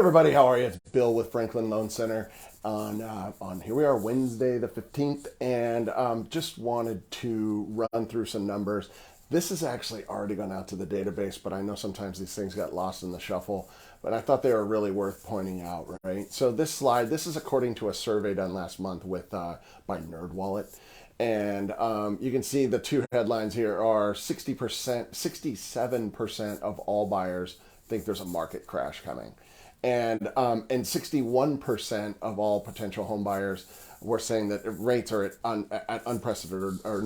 Everybody, how are you? It's Bill with Franklin Loan Center. On here we are, Wednesday the 15th, and just wanted to run through some numbers. This has actually already gone out to the database, but I know sometimes these things got lost in the shuffle. But I thought they were really worth pointing out, right? So this slide, this is according to a survey done last month with by NerdWallet. And you can see the two headlines here are 60%, 67% of all buyers think there's a market crash coming. And 61% of all potential home buyers were saying that rates are at unprecedented or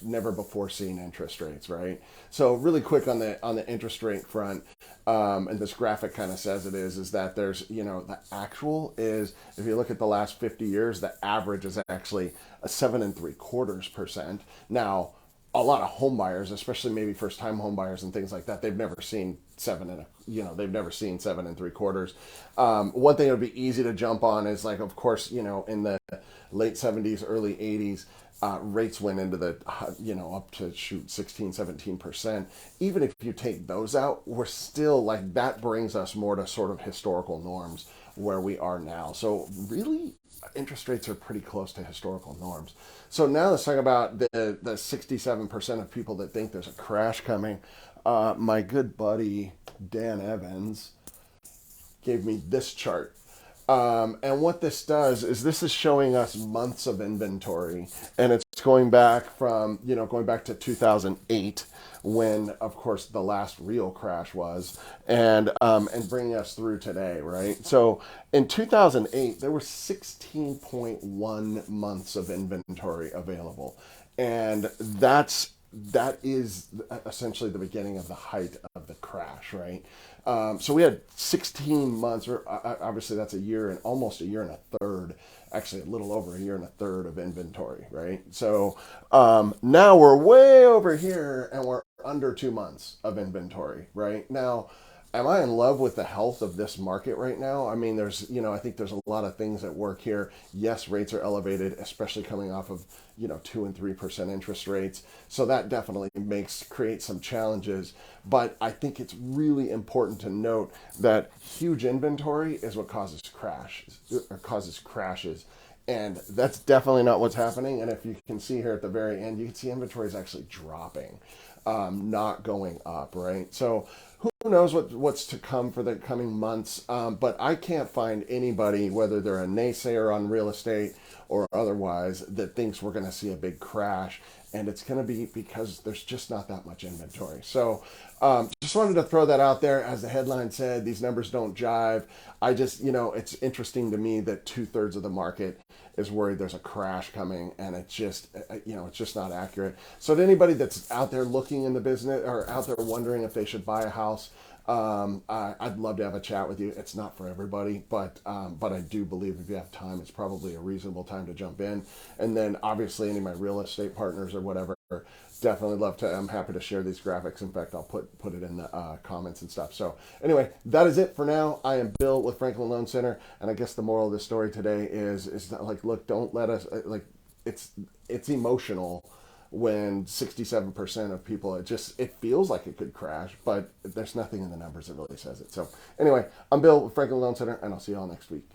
never before seen interest rates, right? So really quick on the interest rate front, and this graphic kind of says it is that there's, the actual is, if you look at the last 50 years, the average is actually a 7.75%. Now, a lot of home buyers, especially maybe first time home buyers and things like that, they've never seen they've never seen 7.75. One thing that would be easy to jump on is, like, of course, in the late 70s, early 80s, rates went into the, up to 16-17%. Even if you take those out, we're still, like, that brings us more to sort of historical norms where we are now. So really, interest rates are pretty close to historical norms. So now let's talk about the 67% of people that think there's a crash coming. My good buddy Dan Evans gave me this chart. And what this does is this is showing us months of inventory, and it's going back to 2008, when, of course, the last real crash was, and bringing us through today, right? So in 2008, there were 16.1 months of inventory available, and that is essentially the beginning of the height of the crash, right? So we had 16 months, or obviously that's a year and almost a year and a third, actually a little over a year and a third of inventory, right? So now we're way over here and we're under 2 months of inventory, right? Now, am I in love with the health of this market right now? I mean, I think there's a lot of things at work here. Yes, rates are elevated, especially coming off of, 2 and 3% interest rates. So that definitely creates some challenges. But I think it's really important to note that huge inventory is what causes crashes. And that's definitely not what's happening. And if you can see here at the very end, you can see inventory is actually dropping, not going up, right? So who knows what's to come for the coming months, but I can't find anybody, whether they're a naysayer on real estate or otherwise, that thinks we're going to see a big crash, and it's going to be because there's just not that much inventory. So just wanted to throw that out there. As the headline said, these numbers don't jive. I just, it's interesting to me that 2/3 of the market is worried there's a crash coming, and it's just not accurate. So to anybody that's out there looking in the business or out there wondering if they should buy a house, I'd love to have a chat with you. It's not for everybody, but I do believe if you have time, it's probably a reasonable time to jump in. And then obviously any of my real estate partners or whatever, definitely love to. I'm happy to share these graphics. In fact, I'll put it in the comments and stuff. So anyway, that is it for now. I am Bill with Franklin Loan Center, and I guess the moral of the story today is that, like, look, don't let us it's emotional when 67% of people, it feels like it could crash, but there's nothing in the numbers that really says it. So anyway, I'm Bill with Franklin Loan Center, and I'll see you all next week.